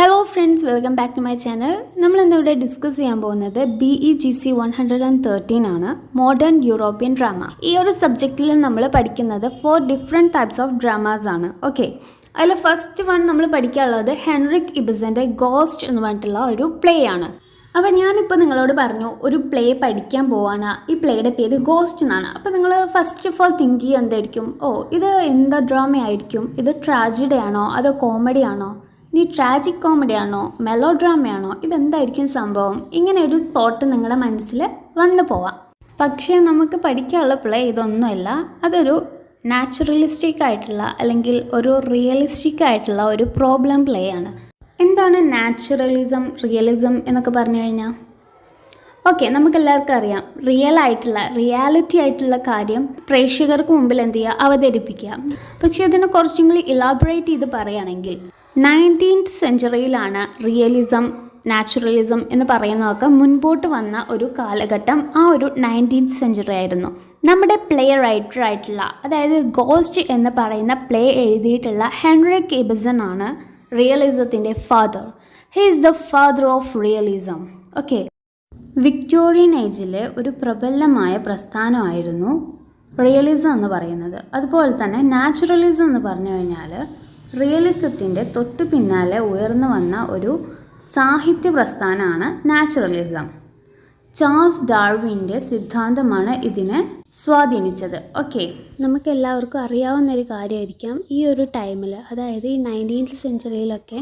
Hello friends, welcome back to my channel. നമ്മൾ ഇന്നിവിടെ discuss ചെയ്യാൻ പോകുന്നത് BEGC 113 ആണ്, മോഡേൺ യൂറോപ്യൻ ഡ്രാമ. ഈ ഒരു സബ്ജക്റ്റിൽ നമ്മൾ പഠിക്കുന്നത് 4 ഡിഫറെൻറ്റ് ടൈപ്സ് ഓഫ് ഡ്രാമാസ് ആണ്. ഓക്കെ, അതിൽ ഫസ്റ്റ് വൺ നമ്മൾ പഠിക്കാനുള്ളത് ഹെൻറിക് ഇബസൻ്റെ ഗോസ്റ്റ് എന്ന് പറഞ്ഞിട്ടുള്ള ഒരു പ്ലേ ആണ്. അപ്പോൾ ഞാനിപ്പോൾ നിങ്ങളോട് പറഞ്ഞു ഒരു പ്ലേ പഠിക്കാൻ പോവാണ്. ഈ പ്ലേയുടെ പേര് ഗോസ്റ്റ് എന്നാണ്. അപ്പോൾ നിങ്ങൾ ഫസ്റ്റ് ഓഫ് ഓൾ തിങ്ക് ചെയ്യുക എന്തായിരിക്കും? ഇത് എന്താ ഡ്രാമ ആയിരിക്കും? ഇത് ട്രാജഡി ആണോ അതോ കോമഡി ആണോ? ഇനി ട്രാജിക് കോമഡി ആണോ മെലോ ഡ്രാമയാണോ? ഇതെന്തായിരിക്കും സംഭവം? ഇങ്ങനെ ഒരു തോട്ട് നിങ്ങളുടെ മനസ്സിൽ വന്നു പോവാം. പക്ഷേ നമുക്ക് പഠിക്കാനുള്ള പ്ലേ ഇതൊന്നുമല്ല. അതൊരു നാച്ചുറലിസ്റ്റിക് ആയിട്ടുള്ള അല്ലെങ്കിൽ ഒരു റിയലിസ്റ്റിക് ആയിട്ടുള്ള ഒരു പ്രോബ്ലം പ്ലേ ആണ്. എന്താണ് നാച്ചുറലിസം, റിയലിസം എന്നൊക്കെ പറഞ്ഞു കഴിഞ്ഞാൽ? ഓക്കെ, നമുക്കെല്ലാവർക്കും അറിയാം, റിയാലിറ്റി ആയിട്ടുള്ള കാര്യം പ്രേക്ഷകർക്ക് മുമ്പിൽ എന്ത് ചെയ്യുക, അവതരിപ്പിക്കുക. പക്ഷെ അതിനെ കുറച്ചും കൂടി ഇലാബറേറ്റ് ചെയ്ത് പറയുകയാണെങ്കിൽ 19th സെഞ്ച്വറിയിലാണ് റിയലിസം, നാച്ചുറലിസം എന്ന് പറയുന്നതൊക്കെ മുൻപോട്ട് വന്ന ഒരു കാലഘട്ടം. ആ ഒരു 19th സെഞ്ച്വറി ആയിരുന്നു. നമ്മുടെ പ്ലേ റൈറ്റർ ആയിട്ടുള്ള, അതായത് ഗോസ്റ്റ് എന്ന് പറയുന്ന പ്ലേ എഴുതിയിട്ടുള്ള ഹെൻറിക് ഇബസൺ ആണ് റിയലിസത്തിൻ്റെ father. He is the father of realism. Okay, Victorian ഏജിലെ ഒരു പ്രബലമായ പ്രസ്ഥാനമായിരുന്നു റിയലിസം എന്ന് പറയുന്നത്. അതുപോലെ തന്നെ നാച്ചുറലിസം എന്ന് പറഞ്ഞു കഴിഞ്ഞാൽ റിയലിസത്തിൻ്റെ തൊട്ടു പിന്നാലെ ഉയർന്നു വന്ന ഒരു സാഹിത്യ പ്രസ്ഥാനമാണ് നാച്ചുറലിസം. ചാൾസ് ഡാർവിൻ്റെ സിദ്ധാന്തമാണ് ഇതിനെ സ്വാധീനിച്ചത്. ഓക്കെ, നമുക്ക് എല്ലാവർക്കും അറിയാവുന്നൊരു കാര്യമായിരിക്കാം, ഈ ഒരു ടൈമിൽ, അതായത് ഈ 19th സെഞ്ച്വറിയിലൊക്കെ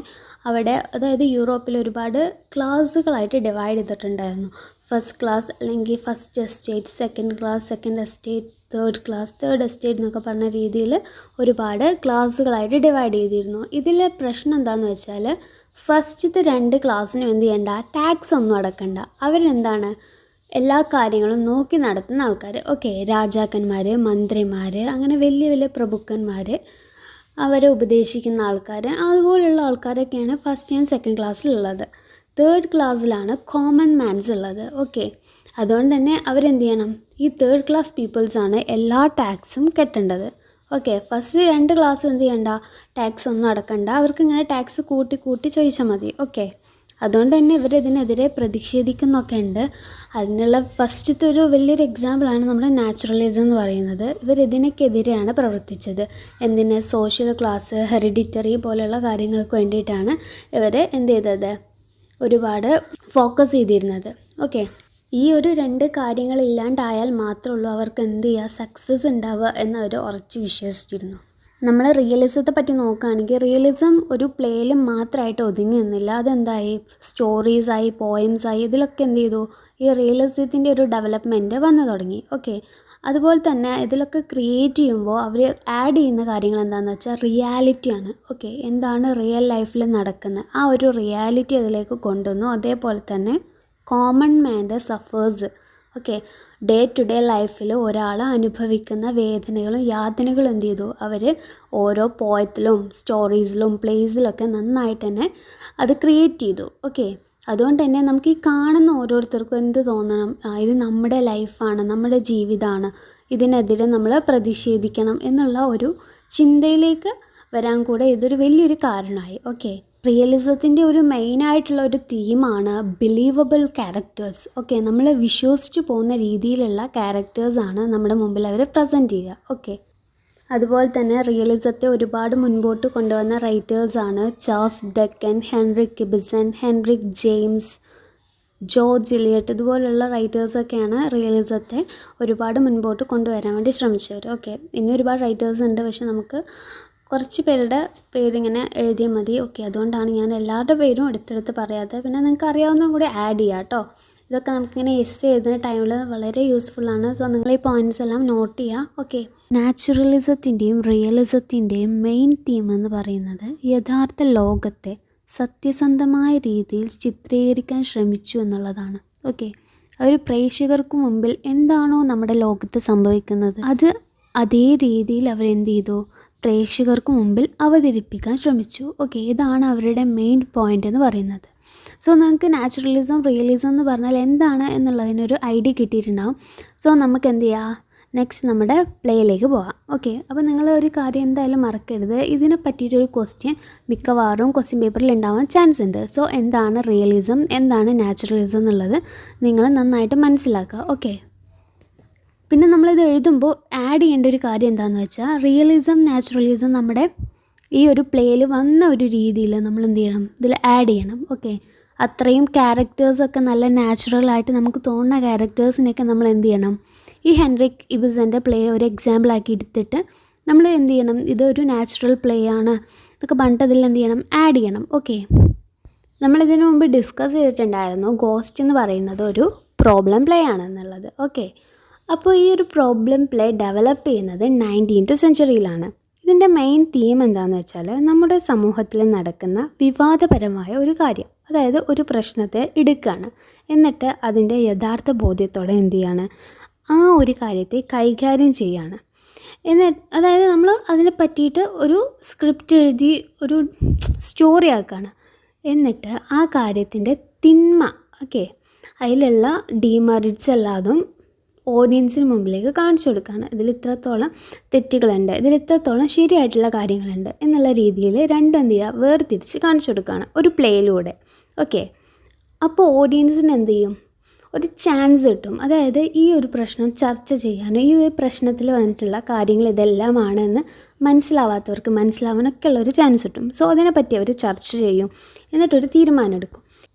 അതായത് യൂറോപ്പിൽ ഒരുപാട് ക്ലാസ്സുകളായിട്ട് ഡിവൈഡ് ചെയ്തിട്ടുണ്ടായിരുന്നു. ഫസ്റ്റ് ക്ലാസ് അല്ലെങ്കിൽ first estate, second class, second estate, third estate എന്നൊക്കെ പറഞ്ഞ രീതിയിൽ ഒരുപാട് ക്ലാസ്സുകളായിട്ട് ഡിവൈഡ് ചെയ്തിരുന്നു. ഇതിലെ പ്രശ്നം എന്താണെന്ന് വെച്ചാൽ, ഫസ്റ്റത്തെ 2 ക്ലാസ്സിനും എന്ത് ചെയ്യണ്ട, ടാക്സ് ഒന്നും അടക്കണ്ട. അവരെന്താണ്, എല്ലാ കാര്യങ്ങളും നോക്കി നടത്തുന്ന ആൾക്കാർ. ഓക്കെ, രാജാക്കന്മാർ, മന്ത്രിമാർ, അങ്ങനെ വലിയ വലിയ പ്രഭുക്കന്മാർ, അവരെ ഉപദേശിക്കുന്ന ആൾക്കാർ, അതുപോലുള്ള ആൾക്കാരൊക്കെയാണ് ഫസ്റ്റ് ആൻഡ് സെക്കൻഡ് ക്ലാസ്സിലുള്ളത്. തേർഡ് ക്ലാസ്സിലാണ് കോമൺ മാൻസ് ഉള്ളത്. ഓക്കെ, അതുകൊണ്ട് തന്നെ അവരെന്ത് ചെയ്യണം, ഈ തേർഡ് ക്ലാസ് പീപ്പിൾസാണ് എല്ലാ ടാക്സും കെട്ടേണ്ടത്. ഓക്കെ, ഫസ്റ്റ് 2 ക്ലാസ് എന്ത് ചെയ്യണ്ട, ടാക്സ് ഒന്നും അടക്കണ്ട. അവർക്ക് ഇങ്ങനെ ടാക്സ് കൂട്ടി ചോദിച്ചാൽ മതി. ഓക്കെ, അതുകൊണ്ട് തന്നെ ഇവരിതിനെതിരെ പ്രതിഷേധിക്കുന്നൊക്കെ ഉണ്ട്. അതിനുള്ള ഫസ്റ്റത്തെ ഒരു വലിയൊരു എക്സാമ്പിളാണ് നമ്മുടെ നാച്ചുറലിസം എന്ന് പറയുന്നത്. ഇവരിതിനൊക്കെതിരെയാണ് പ്രവർത്തിച്ചത്. എന്തിന്? സോഷ്യൽ ക്ലാസ്, ഹെറിഡിറ്ററി പോലെയുള്ള കാര്യങ്ങൾക്ക് വേണ്ടിയിട്ടാണ് ഇവർ എന്ത് ചെയ്തത്, ഒരുപാട് ഫോക്കസ് ചെയ്തിരുന്നത്. ഓക്കെ, ഈ ഒരു 2 കാര്യങ്ങൾ ഇല്ലാണ്ടായാൽ മാത്രമുള്ളൂ അവർക്ക് എന്ത് ചെയ്യുക, സക്സസ് ഉണ്ടാവുക എന്നവർ ഉറച്ച് വിശ്വസിച്ചിരുന്നു. നമ്മൾ റിയലിസത്തെ പറ്റി നോക്കുകയാണെങ്കിൽ റിയലിസം ഒരു പ്ലേയിൽ മാത്രമായിട്ട് ഒതുങ്ങി നിന്നില്ല. അതെന്തായി, സ്റ്റോറീസായി, പോയംസായി, ഇതിലൊക്കെ എന്ത് ചെയ്തു, ഈ റിയലിസത്തിൻ്റെ ഒരു ഡെവലപ്മെൻറ്റ് വന്നു തുടങ്ങി. ഓക്കെ, അതുപോലെ തന്നെ ഇതിലൊക്കെ ക്രിയേറ്റ് ചെയ്യുമ്പോൾ അവർ ആഡ് ചെയ്യുന്ന കാര്യങ്ങൾ എന്താണെന്ന് വെച്ചാൽ റിയാലിറ്റിയാണ്. ഓക്കെ, എന്താണ് റിയൽ ലൈഫിൽ നടക്കുന്നത്, ആ ഒരു റിയാലിറ്റി അതിലേക്ക് കൊണ്ടുവന്നു. അതേപോലെ തന്നെ കോമൺ മാൻ്റെ suffers. Okay, day to day ലൈഫിൽ ഒരാൾ അനുഭവിക്കുന്ന വേദനകളും യാതനകളും എന്ത് ചെയ്തു, അവർ ഓരോ പോയത്തിലും സ്റ്റോറീസിലും പ്ലേസിലൊക്കെ നന്നായിട്ട് തന്നെ അത് ക്രിയേറ്റ് ചെയ്തു. ഓക്കെ, അതുകൊണ്ട് തന്നെ നമുക്ക് ഈ കാണുന്ന ഓരോരുത്തർക്കും എന്ത് തോന്നണം, ഇത് നമ്മുടെ ലൈഫാണ്, നമ്മുടെ ജീവിതമാണ്, ഇതിനെതിരെ നമ്മൾ പ്രതിഷേധിക്കണം എന്നുള്ള ഒരു ചിന്തയിലേക്ക് വരാൻ കൂടെ ഇതൊരു വലിയൊരു കാരണമായി. ഓക്കെ, റിയലിസത്തിൻ്റെ ഒരു മെയിനായിട്ടുള്ള ഒരു തീമാണ് ബിലീവബിൾ ക്യാരക്ടേഴ്സ്. ഓക്കെ, നമ്മൾ വിശ്വസിച്ച് പോകുന്ന രീതിയിലുള്ള ക്യാരക്ടേഴ്സാണ് നമ്മുടെ മുമ്പിൽ അവർ പ്രസൻറ്റ് ചെയ്യുക. ഓക്കെ, അതുപോലെ തന്നെ റിയലിസത്തെ ഒരുപാട് മുൻപോട്ട് കൊണ്ടുവന്ന റൈറ്റേഴ്സാണ് Charles Dickens, Henrik Ibsen, Henrik James, George Eliot, ഇതുപോലുള്ള റൈറ്റേഴ്സൊക്കെയാണ് റിയലിസത്തെ ഒരുപാട് മുൻപോട്ട് കൊണ്ടുവരാൻ വേണ്ടി ശ്രമിച്ചവർ. ഓക്കെ, ഇനി ഒരുപാട് റൈറ്റേഴ്സ് ഉണ്ട്, പക്ഷെ നമുക്ക് കുറച്ച് പേരുടെ പേരിങ്ങനെ എഴുതിയാൽ മതി. ഓക്കെ, അതുകൊണ്ടാണ് ഞാൻ എല്ലാവരുടെ പേരും എടുത്തെടുത്ത് പറയാത്തത്. പിന്നെ നിങ്ങൾക്ക് അറിയാവുന്നതും കൂടി ആഡ് ചെയ്യാം കേട്ടോ. ഇതൊക്കെ നമുക്കിങ്ങനെ എസ്സേ എഴുതുന്ന ടൈമിൽ വളരെ യൂസ്ഫുള്ളാണ്. സോ നിങ്ങൾ ഈ പോയിൻറ്റ്സ് എല്ലാം നോട്ട് ചെയ്യുക. ഓക്കെ, നാച്ചുറലിസത്തിൻ്റെയും റിയലിസത്തിൻ്റെയും മെയിൻ തീം എന്ന് പറയുന്നത് യഥാർത്ഥ ലോകത്തെ സത്യസന്ധമായ രീതിയിൽ ചിത്രീകരിക്കാൻ ശ്രമിച്ചു എന്നുള്ളതാണ്. ഓക്കെ, ഒരു പ്രേക്ഷകർക്ക് മുമ്പിൽ എന്താണോ നമ്മുടെ ലോകത്ത് സംഭവിക്കുന്നത് അത് അതേ രീതിയിൽ അവരെന്ത് ചെയ്തു, പ്രേക്ഷകർക്ക് മുമ്പിൽ അവതരിപ്പിക്കാൻ ശ്രമിച്ചു. ഓക്കെ, ഇതാണ് അവരുടെ മെയിൻ പോയിൻ്റ് എന്ന് പറയുന്നത്. സോ നിങ്ങൾക്ക് നാച്ചുറലിസം, റിയലിസം എന്ന് പറഞ്ഞാൽ എന്താണ് എന്നുള്ളതിനൊരു ഐഡിയ കിട്ടിയിട്ടുണ്ടാവും. സോ നമുക്ക് എന്ത് ചെയ്യാം, നെക്സ്റ്റ് നമ്മുടെ പ്ലേയിലേക്ക് പോകാം. ഓക്കെ, അപ്പോൾ നിങ്ങൾ ഒരു കാര്യം എന്തായാലും മറക്കരുത്, ഇതിനെ പറ്റിയിട്ടൊരു ക്വസ്റ്റ്യൻ മിക്കവാറും ക്വസ്റ്റ്യൻ പേപ്പറിൽ ഉണ്ടാവാൻ ചാൻസ് ഉണ്ട്. സോ എന്താണ് റിയലിസം, എന്താണ് നാച്ചുറലിസം എന്നുള്ളത് നിങ്ങൾ നന്നായിട്ട് മനസ്സിലാക്കുക. ഓക്കെ, പിന്നെ നമ്മളിത് എഴുതുമ്പോൾ ആഡ് ചെയ്യേണ്ട ഒരു കാര്യം എന്താണെന്ന് വെച്ചാൽ റിയലിസം നാച്ചുറലിസം നമ്മുടെ ഈ ഒരു പ്ലേയിൽ വന്ന ഒരു രീതിയിൽ നമ്മൾ എന്ത് ചെയ്യണം, ഇതിൽ ആഡ് ചെയ്യണം. ഓക്കെ, അത്രയും ക്യാരക്ടേഴ്സൊക്കെ നല്ല നാച്ചുറലായിട്ട് നമുക്ക് തോന്നുന്ന ക്യാരക്ടേഴ്സിനെയൊക്കെ നമ്മൾ എന്ത് ചെയ്യണം, ഈ ഹെൻറിക് ഇബസൻ്റെ പ്ലേ ഒരു എക്സാമ്പിളാക്കി എടുത്തിട്ട് നമ്മൾ എന്ത് ചെയ്യണം, ഇതൊരു നാച്ചുറൽ പ്ലേ ആണ് എന്നൊക്കെ പറഞ്ഞിട്ട് അതിൽ എന്ത് ചെയ്യണം, ആഡ് ചെയ്യണം. ഓക്കെ, നമ്മളിതിനു മുമ്പ് ഡിസ്കസ് ചെയ്തിട്ടുണ്ടായിരുന്നു ഗോസ്റ്റ് എന്ന് പറയുന്നത് ഒരു പ്രോബ്ലം പ്ലേ ആണെന്നുള്ളത്. ഓക്കെ, അപ്പോൾ ഈ ഒരു പ്രോബ്ലം പ്ലേ ഡെവലപ്പ് ചെയ്യുന്നത് 19th സെഞ്ച്വറിയിലാണ്. ഇതിൻ്റെ മെയിൻ തീം എന്താണെന്ന് വെച്ചാൽ നമ്മുടെ സമൂഹത്തിൽ നടക്കുന്ന വിവാദപരമായ ഒരു കാര്യം, അതായത് ഒരു പ്രശ്നത്തെ എടുക്കുകയാണ്, എന്നിട്ട് അതിൻ്റെ യഥാർത്ഥ ബോധ്യത്തോടെ എന്ത് ചെയ്യാണ്, ആ ഒരു കാര്യത്തെ കൈകാര്യം ചെയ്യുകയാണ്. അതായത് നമ്മൾ അതിനെ പറ്റിയിട്ട് ഒരു സ്ക്രിപ്റ്റ് എഴുതി ഒരു സ്റ്റോറി ആക്കുകയാണ്. എന്നിട്ട് ആ കാര്യത്തിൻ്റെ തിന്മ, ഓക്കെ, അതിലുള്ള ഡീമെറിറ്റ്സ് എല്ലാതും ഓഡിയൻസിന് മുമ്പിലേക്ക് കാണിച്ചു കൊടുക്കുകയാണ്. ഇതിൽ ഇത്രത്തോളം തെറ്റുകളുണ്ട്, ഇതിൽ ഇത്രത്തോളം ശരിയായിട്ടുള്ള കാര്യങ്ങളുണ്ട് എന്നുള്ള രീതിയിൽ രണ്ടും എന്ത് ചെയ്യുക, വേർതിരിച്ച് കാണിച്ചു കൊടുക്കുകയാണ് ഒരു പ്ലേയിലൂടെ. ഓക്കെ, അപ്പോൾ ഓഡിയൻസിന് എന്ത് ചെയ്യും, ഒരു ചാൻസ് കിട്ടും. അതായത് ഈ ഒരു പ്രശ്നം ചർച്ച ചെയ്യാനും ഈ ഒരു പ്രശ്നത്തിൽ വന്നിട്ടുള്ള കാര്യങ്ങൾ ഇതെല്ലാമാണെന്ന് മനസ്സിലാവാത്തവർക്ക് മനസ്സിലാവാനൊക്കെ ഉള്ളൊരു ചാൻസ് കിട്ടും. സോ അതിനെപ്പറ്റി അവർ ചർച്ച ചെയ്യും, എന്നിട്ടൊരു തീരുമാനം എടുക്കും.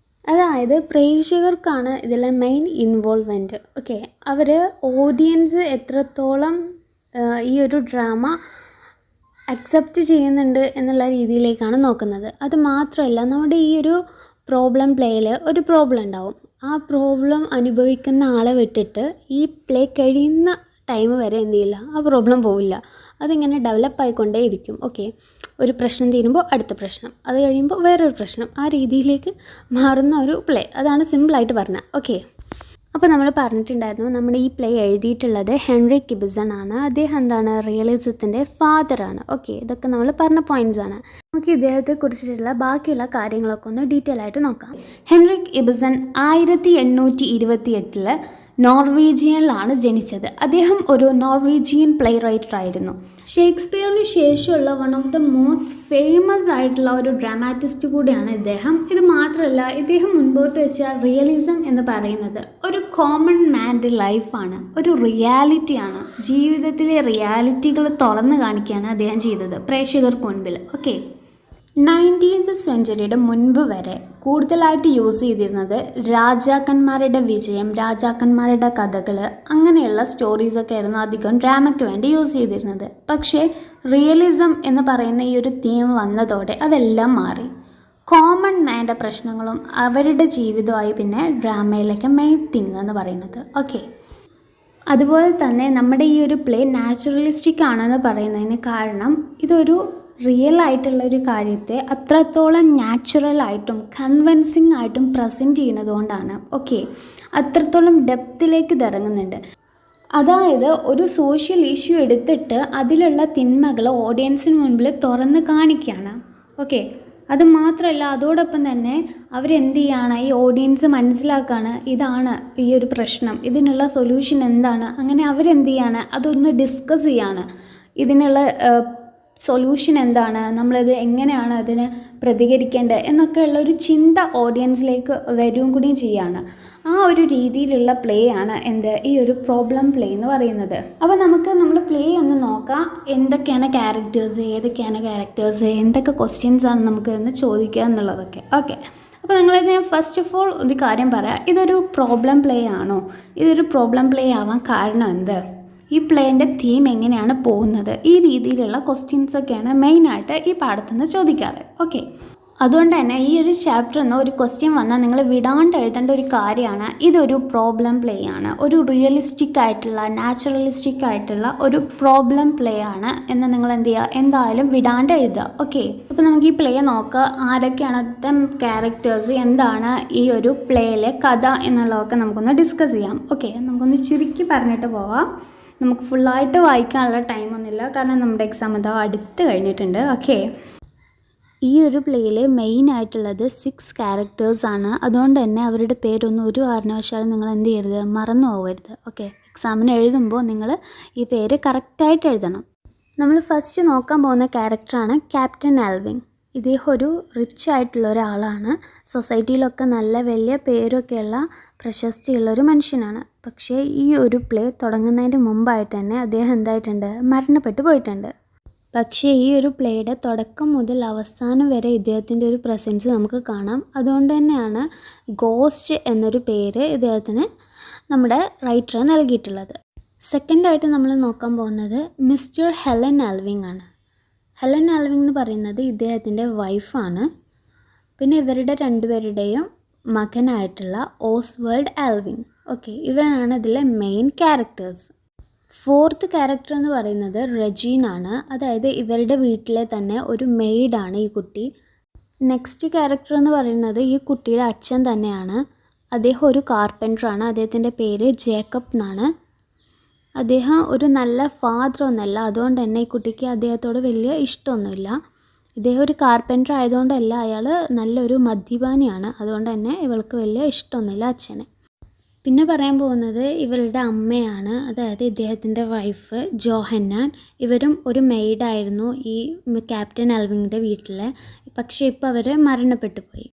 അതായത് പ്രേക്ഷകർക്കാണ് ഇതിലെ മെയിൻ ഇൻവോൾവ്മെൻറ്റ്. ഓക്കെ, അവർ ഓഡിയൻസ് എത്രത്തോളം ഈ ഒരു ഡ്രാമ അക്സെപ്റ്റ് ചെയ്യുന്നുണ്ട് എന്നുള്ള രീതിയിലേക്കാണ് നോക്കുന്നത്. അത് മാത്രമല്ല, നമ്മുടെ ഈ ഒരു പ്രോബ്ലം പ്ലേയിൽ ഒരു പ്രോബ്ലം ഉണ്ടാവും. ആ പ്രോബ്ലം അനുഭവിക്കുന്ന ആളെ വിട്ടിട്ട് ഈ പ്ലേ കഴിയുന്ന ടൈം വരെ എന്ത് ചെയ്യില്ല, ആ പ്രോബ്ലം പോവില്ല. അതിങ്ങനെ ഡെവലപ്പ് ആയിക്കൊണ്ടേയിരിക്കും. ഓക്കെ, ഒരു പ്രശ്നം തീരുമ്പോൾ അടുത്ത പ്രശ്നം, അത് കഴിയുമ്പോൾ വേറൊരു പ്രശ്നം, ആ രീതിയിലേക്ക് മാറുന്ന ഒരു പ്ലേ. അതാണ് സിമ്പിളായിട്ട് പറഞ്ഞത്. ഓക്കെ, അപ്പോൾ നമ്മൾ പറഞ്ഞിട്ടുണ്ടായിരുന്നു നമ്മുടെ ഈ പ്ലേ എഴുതിയിട്ടുള്ളത് ഹെൻറിക് ഇബസൺ ആണ്. അദ്ദേഹം എന്താണ്, റിയലിസത്തിൻ്റെ ഫാദറാണ്. ഓക്കെ, ഇതൊക്കെ നമ്മൾ പറഞ്ഞ പോയിൻറ്റ്സ് ആണ്. നമുക്ക് ഇദ്ദേഹത്തെ കുറിച്ചിട്ടുള്ള ബാക്കിയുള്ള കാര്യങ്ങളൊക്കെ ഒന്ന് ഡീറ്റെയിൽ ആയിട്ട് നോക്കാം. ഹെൻറിക് ഇബസൺ 1828 നോർവീജിയനിലാണ് ജനിച്ചത്. അദ്ദേഹം ഒരു നോർവീജിയൻ പ്ലേ റൈറ്റർ ആയിരുന്നു. ഷേക്സ്പിയറിന് ശേഷമുള്ള one of the most famous ആയിട്ടുള്ള ഒരു ഡ്രാമാറ്റിസ്റ്റ് കൂടിയാണ് ഇദ്ദേഹം. ഇത് മാത്രമല്ല, ഇദ്ദേഹം മുൻപോട്ട് വെച്ച റിയലിസം എന്ന് പറയുന്നത് ഒരു കോമൺ മാൻ്റെ ലൈഫാണ്, ഒരു റിയാലിറ്റിയാണ്. ജീവിതത്തിലെ റിയാലിറ്റികൾ തുറന്നു കാണിക്കുകയാണ് അദ്ദേഹം ചെയ്തത് പ്രേക്ഷകർക്ക് മുൻപിൽ. ഓക്കെ, 19th സെഞ്ച്വറിയുടെ മുൻപ് വരെ കൂടുതലായിട്ട് യൂസ് ചെയ്തിരുന്നത് രാജാക്കന്മാരുടെ വിജയം, രാജാക്കന്മാരുടെ കഥകൾ, അങ്ങനെയുള്ള സ്റ്റോറീസൊക്കെ ആയിരുന്നു അധികം ഡ്രാമയ്ക്ക് വേണ്ടി യൂസ് ചെയ്തിരുന്നത്. പക്ഷേ റിയലിസം എന്ന് പറയുന്ന ഈ ഒരു തീം വന്നതോടെ അതെല്ലാം മാറി. കോമൺ മാൻ്റെ പ്രശ്നങ്ങളും അവരുടെ ജീവിതമായി പിന്നെ ഡ്രാമയിലേക്ക് മെയിൻ തിങ് എന്ന് പറയുന്നത്. ഓക്കെ, അതുപോലെ തന്നെ നമ്മുടെ ഈ ഒരു പ്ലേ നാച്ചുറലിസ്റ്റിക് ആണെന്ന് പറയുന്നതിന് കാരണം ഇതൊരു റിയൽ ആയിട്ടുള്ള ഒരു കാര്യത്തെ അത്രത്തോളം നാച്ചുറലായിട്ടും കൺവിൻസിങ് ആയിട്ടും പ്രസൻറ്റ് ചെയ്യുന്നത് കൊണ്ടാണ്. ഓക്കെ, അത്രത്തോളം ഡെപ്തിലേക്ക് ഇത് ഇറങ്ങുന്നുണ്ട്. അതായത് ഒരു സോഷ്യൽ ഇഷ്യൂ എടുത്തിട്ട് അതിലുള്ള തിന്മകൾ ഓഡിയൻസിന് മുൻപിൽ തുറന്ന് കാണിക്കുകയാണ്. ഓക്കെ, അത് മാത്രമല്ല, അതോടൊപ്പം തന്നെ അവരെന്ത് ചെയ്യാണ്, ഈ ഓഡിയൻസ് മനസ്സിലാക്കുകയാണ് ഇതാണ് ഈ ഒരു പ്രശ്നം, ഇതിനുള്ള സൊല്യൂഷൻ എന്താണ്. അങ്ങനെ അവരെന്ത് ചെയ്യാണ്, അതൊന്ന് ഡിസ്കസ് ചെയ്യാണ്, ഇതിനുള്ള സൊല്യൂഷൻ എന്താണ്, നമ്മളിത് എങ്ങനെയാണ് അതിന് പ്രതികരിക്കേണ്ടത് എന്നൊക്കെയുള്ള ഒരു ചിന്ത ഓഡിയൻസിലേക്ക് വരും കൂടിയും ചെയ്യാണ്. ആ ഒരു രീതിയിലുള്ള പ്ലേ ആണ് ഈ ഒരു പ്രോബ്ലം പ്ലേ എന്ന് പറയുന്നത്. അപ്പോൾ നമ്മൾ പ്ലേ ഒന്ന് നോക്കാം. ഏതൊക്കെയാണ് ക്യാരക്ടേഴ്സ്, എന്തൊക്കെ ക്വസ്റ്റ്യൻസ് ആണ് നമുക്ക് ഇന്ന് ചോദിക്കുക എന്നുള്ളതൊക്കെ. ഓക്കെ, അപ്പോൾ നിങ്ങളിത് ഫസ്റ്റ് ഓഫ് ഓൾ ഒരു കാര്യം പറയാം, ഇതൊരു പ്രോബ്ലം പ്ലേ ആണോ? ഇതൊരു പ്രോബ്ലം പ്ലേ ആവാൻ കാരണം എന്ത്? ഈ പ്ലേൻ്റെ തീം എങ്ങനെയാണ് പോകുന്നത്? ഈ രീതിയിലുള്ള ക്വസ്റ്റ്യൻസൊക്കെയാണ് മെയിനായിട്ട് ഈ പാഠത്തുനിന്ന് ചോദിക്കാറ്. ഓക്കെ, അതുകൊണ്ട് തന്നെ ഈ ഒരു ചാപ്റ്ററിൽ നിന്ന് ഒരു ക്വസ്റ്റ്യൻ വന്നാൽ നിങ്ങൾ വിടാണ്ട് എഴുതേണ്ട ഒരു കാര്യമാണ്, ഇതൊരു പ്രോബ്ലം പ്ലേ ആണ്, ഒരു റിയലിസ്റ്റിക് ആയിട്ടുള്ള നാച്ചുറലിസ്റ്റിക് ആയിട്ടുള്ള ഒരു പ്രോബ്ലം പ്ലേ ആണ് എന്ന് നിങ്ങൾ എന്ത് ചെയ്യുക, എന്തായാലും വിടാണ്ട് എഴുതുക. ഓക്കെ, അപ്പോൾ നമുക്ക് ഈ പ്ലേ നോക്കുക. ആരൊക്കെയാണ് ക്യാരക്ടേഴ്സ്, എന്താണ് ഈ ഒരു പ്ലേയിലെ കഥ എന്നുള്ളതൊക്കെ നമുക്കൊന്ന് ഡിസ്കസ് ചെയ്യാം. ഓക്കെ, നമുക്കൊന്ന് ചുരുക്കി പറഞ്ഞിട്ട് പോവാം. നമുക്ക് ഫുള്ളായിട്ട് വായിക്കാനുള്ള ടൈമൊന്നുമില്ല, കാരണം നമ്മുടെ എക്സാം ഇതാ അടുത്ത് കഴിഞ്ഞിട്ടുണ്ട്. ഓക്കെ, ഈ ഒരു പ്ലേയിൽ മെയിനായിട്ടുള്ളത് 6 ക്യാരക്ടേഴ്സാണ്. അതുകൊണ്ട് തന്നെ അവരുടെ പേരൊന്നും ഒരു കാരണവശാലും നിങ്ങൾ എന്ത് ചെയ്യരുത്, മറന്നു പോകരുത്. ഓക്കെ, എക്സാമിന് എഴുതുമ്പോൾ നിങ്ങൾ ഈ പേര് കറക്റ്റായിട്ട് എഴുതണം. നമ്മൾ ഫസ്റ്റ് നോക്കാൻ പോകുന്ന ക്യാരക്ടറാണ് ക്യാപ്റ്റൻ ആൽവിൻ. ഇദ്ദേഹം ഒരു റിച്ച് ആയിട്ടുള്ള ഒരാളാണ്. സൊസൈറ്റിയിലൊക്കെ നല്ല വലിയ പേരൊക്കെയുള്ള പ്രശസ്തിയുള്ളൊരു മനുഷ്യനാണ്. പക്ഷേ ഈ ഒരു പ്ലേ തുടങ്ങുന്നതിൻ്റെ മുമ്പായിട്ട് തന്നെ അദ്ദേഹം എന്തായിട്ടുണ്ട്, മരണപ്പെട്ടു പോയിട്ടുണ്ട്. പക്ഷേ ഈ ഒരു പ്ലേയുടെ തുടക്കം മുതൽ അവസാനം വരെ ഇദ്ദേഹത്തിൻ്റെ ഒരു പ്രസൻസ് നമുക്ക് കാണാം. അതുകൊണ്ട് തന്നെയാണ് ഗോസ്റ്റ് എന്നൊരു പേര് ഇദ്ദേഹത്തിന് നമ്മുടെ റൈറ്റർ നൽകിയിട്ടുള്ളത്. സെക്കൻഡായിട്ട് നമ്മൾ നോക്കാൻ പോകുന്നത് മിസ്റ്റർ ഹെലൻ ആൽവിൻ ആണ്. ഹെലൻ ആൽവിൻ എന്ന് പറയുന്നത് ഇദ്ദേഹത്തിൻ്റെ വൈഫാണ്. പിന്നെ ഇവരുടെ രണ്ടുപേരുടെയും മകനായിട്ടുള്ള ഓസ്വേൾഡ് ആൽവിൻ. ഓക്കെ, ഇവരാണ് ഇതിലെ മെയിൻ ക്യാരക്ടേഴ്സ്. ഫോർത്ത് ക്യാരക്ടർ എന്ന് പറയുന്നത് റെജീൻ ആണ്. അതായത് ഇവരുടെ വീട്ടിലെ തന്നെ ഒരു മെയ്ഡാണ് ഈ കുട്ടി. നെക്സ്റ്റ് ക്യാരക്ടർ എന്ന് പറയുന്നത് ഈ കുട്ടിയുടെ അച്ഛൻ തന്നെയാണ്. അദ്ദേഹം ഒരു കാർപ്പൻറ്ററാണ്. അദ്ദേഹത്തിൻ്റെ പേര് ജേക്കബ് എന്നാണ്. അദ്ദേഹം ഒരു നല്ല ഫാദർ ഒന്നല്ല. അതുകൊണ്ട് തന്നെ ഈ കുട്ടിക്ക് അദ്ദേഹത്തോട് വലിയ ഇഷ്ടമൊന്നുമില്ല. ഇദ്ദേഹം ഒരു കാർപ്പൻറ്റർ ആയതുകൊണ്ടല്ല, അയാൾ നല്ലൊരു മദ്യപാനിയാണ്. അതുകൊണ്ട് തന്നെ ഇവൾക്ക് വലിയ ഇഷ്ടമൊന്നുമില്ല അച്ഛനെ. പിന്നെ പറയാൻ പോകുന്നത് ഇവളുടെ അമ്മയാണ്. അതായത് ഇദ്ദേഹത്തിൻ്റെ വൈഫ് ജോഹന്നാൻ. ഇവരും ഒരു മെയ്ഡായിരുന്നു ഈ ക്യാപ്റ്റൻ ആൽവിൻ്റെ വീട്ടിലെ. പക്ഷേ ഇപ്പോൾ അവർ മരണപ്പെട്ടു പോയി.